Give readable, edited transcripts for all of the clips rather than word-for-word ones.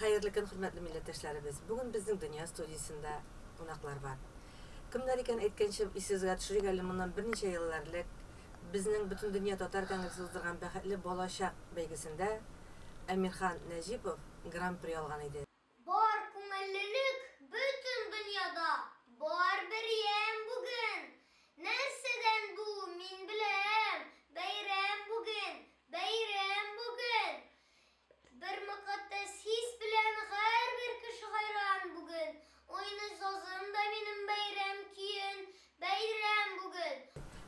Hayırlı gün, hürmetli milletteşlerimiz. Bugün bizim Dünya Stüdyosu'nda konaklar var. Kimler iken etkençe sizga düşürgelim bundan bir neçe yıllarlık bizning bütün dünya Tatar Kongresi uzdurgan Baxtli Bolaşaq belgesinde Emirhan Najipov Grand Prix algan idi. Бар күңеллелек bütün dünyada. Бар bir yem bugün. Nereden bu min bilem. Beyrem bugün. Beyrem bugün. Bir mukaddes his bilen her bir kişi hayran bugün. Oyunu sözüm da benim beyrem kiyin. Beyrem bugün.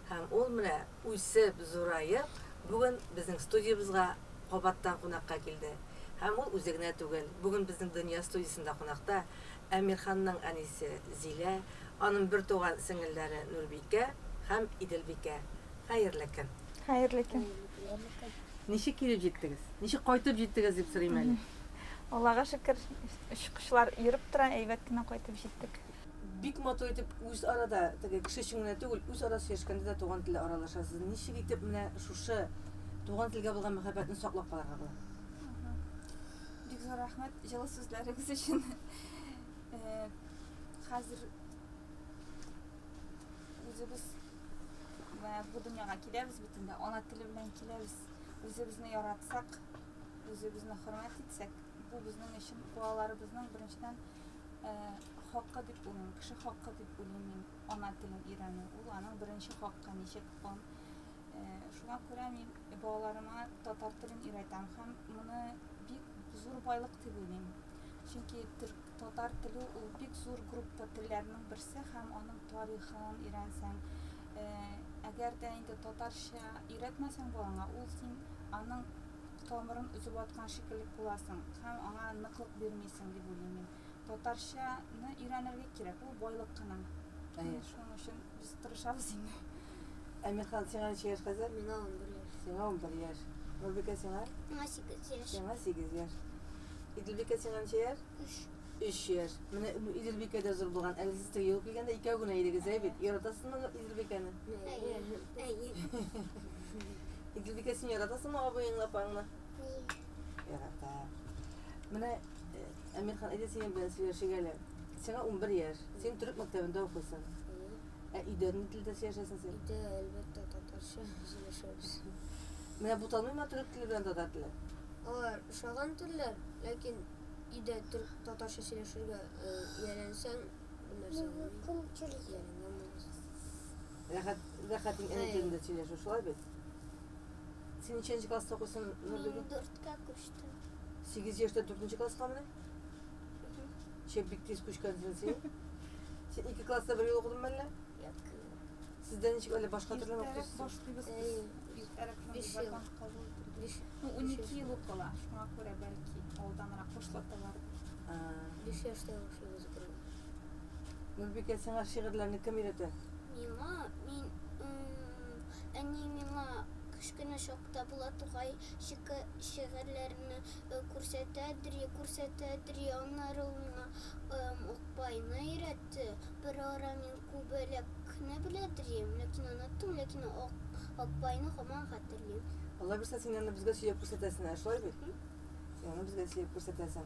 Hem ol mine uysib zorayıp bugün bizim stüdyomuzga Qobatdan qonaqqa keldi. Hem ol üzerine tugul. Bugün bizim Dünya Stüdyosunda qonaqta Emirhanның anisi Zile, onun bir tuğan singilleri Nurbike hem İdilbike. Hayırlı gün. Hayırlı gün. Nişi kelip jettiniz? Nişi qaytып jettiniz dep sorayım әле. Allah'a şükür kuşlar yürüp duran eyvetkine koyup jettik. Bik motor etip üz arada tege kişi şüngüne tugul üz arası yaşkanda da tuğan tili aralaşasız. Nişi gitip mine şuşu tuğan tilge bulgan muhabbetini saklap kalarga bulan. Bik zor rahmet жылы sözleriniz için. Hazır özümüz bu dünyaya kileriz bütünde. Ona tili bilen kileriz. Özümüzni yaratsak, özümüzni hürmet etsek, bu bizning için boğalarımızın birinciden hakkı dip ulayım, kişi hakkı dip ulayım ona tilin İran'ı. Ulanın birinci hakkı neşek on. Şuna göre men boğalarıma Tatar tilin İran'dan hem bunu bir zor baylık dip ulayım. Çünkü Tatar tili o bir zor grupta tillerinin birisi hem onun tarihini öğrensen, eğer de indi Tatarca öğretmesen bolana, ol sen onun tomirın üzüp atkan şekillik bulasın, hem ona nıklık vermeysin dip ulayım. Tatarca'nı öğrenirge gerek, o boylık kına. Şunun için biz tırışabız indi. Emirhan, sen neçe yaş kızım? Мен 11 yaş. Sen 11 yaş. Nurbike sen 8 yaş. Sen 8 yaş. İdilbike sen neçe yaş? 3 yaş. Mine İdilbike de zor bulgan. Elsiz tege yok gelgende 2 gün aydıgız evet. Yaratasın mı İdilbike'ni? İdilbike sen yaratasın mı abayın lapağına? Yarata. Mine Emirhan ede senin bilen söyleşi gele. Sen 11 yaş. Sen Türk mektebinde okuyorsun. İde ne dilde yaşasın sen? İde elbette Tatarca söyleşiyoruz. Mine bu tanımıyor mu Türk dili bilen Tatar dili? Var şagan tiller, lakin İde Türk Tatarca söyleşirge öğrensen bu narsa Rahatın en dilinde söyleşiyor. Şolay bit. Sen neçinci klasta okuyorsun Nurbike? 4'ga koştum. 8 yaşta 4. klasqa mı? Şebik tez koşkansın sen. Sen 2 klasta bir yıl okudun mu elle? Yok. Sizden hiç öyle başka türlü mi okuyorsun? 5 yıl. 12 yıl okula. Şuna göre belki oldanırak koşulakta var. 5 yaşta okuyuyoruz burada. Nurbike sana şiirlerini kim öğretti? Мен әне миңа кішкене шақта була тугай шигырьләрне күрсәтәдер, аннары ул миңа Окбайны өйрәтте. Bir ara мен күбәләкне беләдер, ләкин оныттым, ләкин Окбайны һаман хәтерлим. Allah bilsə sen yanına bizə söyləyib göstərəsən, şolay bit. Sen yanına bizə söyləyib göstərəsən.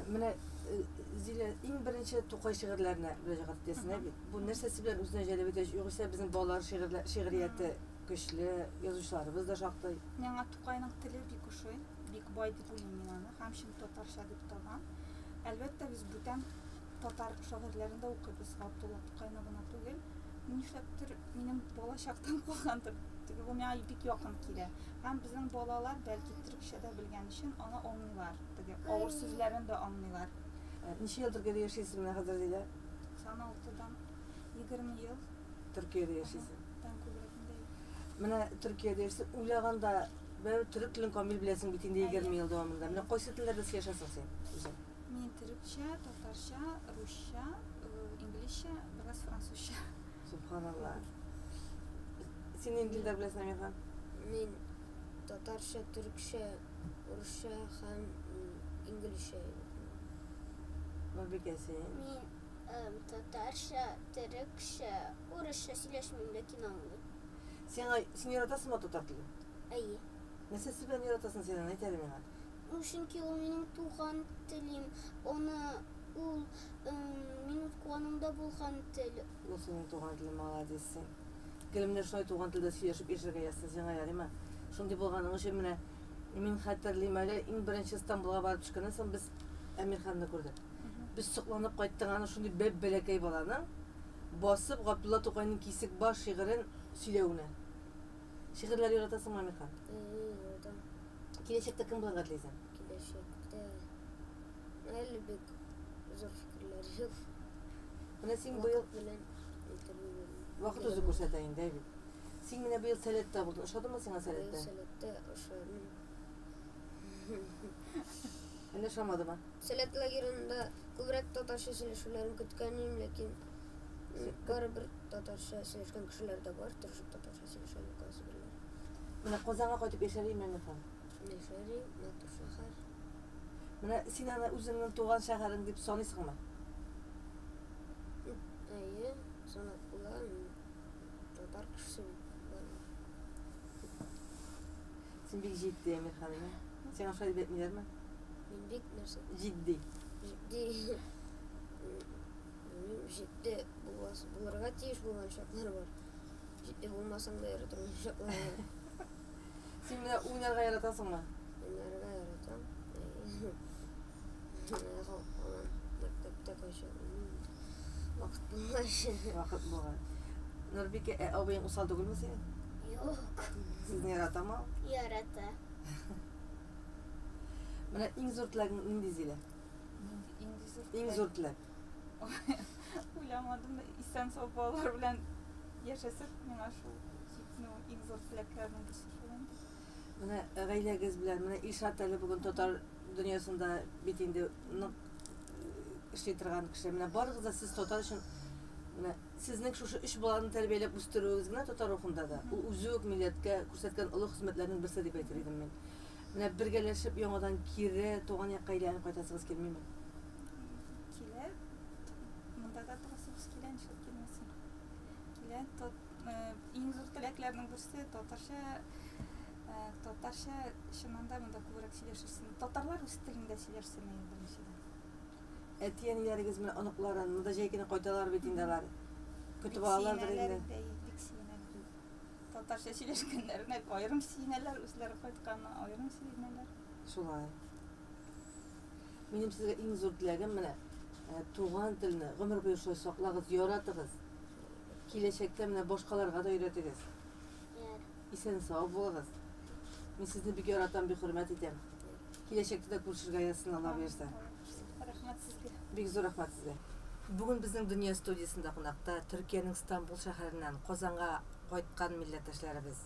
Mine Zile en birinci Toqay şiirlerine müracaat etsin abi. Bu nersesi bilen üzerine celebet ediyor. Yoksa bizim bağlar şiiriyeti güçlü, yazışlarımız da şaktı. Menga Toqayның tili bik uşuy, bik bay dip ulayım men аны. Hem şimdi Tatarca dip taban. Elbette biz bütün Tatar şairlerinde okuyup Abdullah Toqayны gına tugel. Нишләптер минем балачактан калгандыр. Bu менә бик якын килә. Һәм безнең балалар бәлки төркчә дә белгән өчен аны аңлыйлар. Теге авыр сүзләрен дә аңлыйлар. Ничә ел Türkiye'de yaşıyorsun менә хәзер Зилә? 96-дан 20 ел Türkiye'de yaşıyorsun. Ben күбрәгендә. Менә Türkiye'de yaşıyorsun. Уйлаганда бер Türk телен камил беләсең бит инде 20 ел дәвамында. Менә кайсы телләрдә yaşıyorsun sen? Үзең. Мин төркчә, татарча, русча, инглизчә, biraz французча. Subhanallah. Sen ne dilde bilesin Emirhan? Мен Tatarca, Türkçe, Rusça һәм İngilizce. Nurbike sen? Мен Tatarca, Türkçe, Rusça сөйләшмим, ләкин аңлыйм. Sen yaratasın mı Tatar dili? Әйе. Nesesi bilen yaratasın sen? Ne terim ya? Çünkü o benim tuğan tilim. Ул минут куанымда булган тел. Ул синең туган телең, молодецсең. Килемнәр шулай туган телдә сөйләшеп яшәргә язсын сиңа, ярыймы? Шундый булганың өчен менә мин хәтерлим әле, иң беренче Стамбулга барып төшкәннән соң без Әмирханны күрдек. Без сокланып кайттык, аны шундый бәббәләкәй баланың басып Габдулла Тукайның Кисек баш шигырен сөйләүне. Шигырьләр яратасыңмы, Әмирхан? Яратам. Киләчәктә кем булырга телисең? Киләчәктә әле бик зур фикерләр юк. Менә син быел Белән интервью вакыт үзе күрсәтә инде, бит. Син менә быел сәләттә булдың. Ошадымы сиңа сәләттә? Сәләттә ошадым. Менә ошамадымы? Сәләт лагерында күбрәк татарча сөйләшүләрен көткән идем, ләкин барыбер татарча сөйләшкән кешеләр дә бар, тырышып татарча сөйләшәләр кайсыберләр. Менә Казанга кайтып яшәргәме, Әмирхан? Яшәри, матур шәһәр. Менә син аны үзеңнең туган шәһәрең дип саныйсыңмы? Әйе, санап була. Татар кешесе. Син бик җитди, Әмирхан, әйе? Сиңа шулай дип әйтмиләрме? Мин бик нәрсә? Җитди. Җитди. Җитди булырга тиеш булган шартлар бар. Җитди булмасаң да яратырмын шартлар бар. Син менә уйнарга яратасыңмы? Уйнарга яратам. Мәктәптә кайчан вакыт булмаш. Вакыт булган. Нурбикә, абыең усал түгелме синең? Юк. Сезне яратамы? Ярата. Менә иң зур теләгең нинди, Зилә? Иң зур теләк. Уйламадым да, исән сау балалар белән яшәсәк, миңа шул җитнеү иң зур теләкләрнең берсе шул инде. Менә гаиләгез белән, менә Илшат әле бүген татар дөньясында бит инде нык эшли торган кеше. Менә барыгыз да сез татар өчен менә сезнең шушы 3 баланы тәрбияләп үстерүегез генә татар рухында да ул үзе үк милләткә күрсәткән олы хезмәтләрнең берсе дип әйтер идем мин. Менә бергәләшеп яңадан кире туган якка әйләнеп кайтасыгыз килмиме? Килә. Монда да торасыбыз килә, ничек килмәсен. Килә, иң зур теләкләрнең берсе татарча чыннан да монда күбрәк сөйләшерсен. Татарлар үз телендә сөйләшсен беренчедән. Әти-әниләрегез менә оныкларын монда җәй көне кайталар бит инде алар. Көтеп алалар инде. Татарча сөйләшкәннәренә аерым сөенәләр, үзләре кайтканны аерым сөенәләр. Шулай. Минем сезгә иң зур теләгем менә туган телне гомер буе шулай саклагыз, яратыгыз. Киләчәктә менә башкаларга да өйрәтегез. Исән сау булыгыз. Мин сезне бик яратам, бик хөрмәт итәм. Киләчәктә дә күрешергә язсын, Алла бирсә. Рәхмәт сезгә. Бик зур рәхмәт сезгә. Бүген безнең дөнья студиясында кунакта Төркиянең Стамбул шәһәреннән Казанга кайткан милләттәшләребез.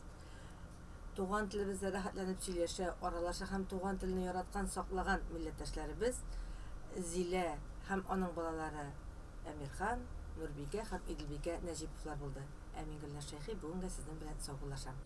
Туган телебездә рәхәтләнеп сөйләшә, аралаша һәм туган телне яраткан, саклаган милләттәшләребез Зилә һәм аның балалары Әмирхан, Нурбикә һәм Иделбикә Нәҗиповлар булды. Ә мин Гөлнар Шәйхи бүгенгә сезнең белән саубуллашам.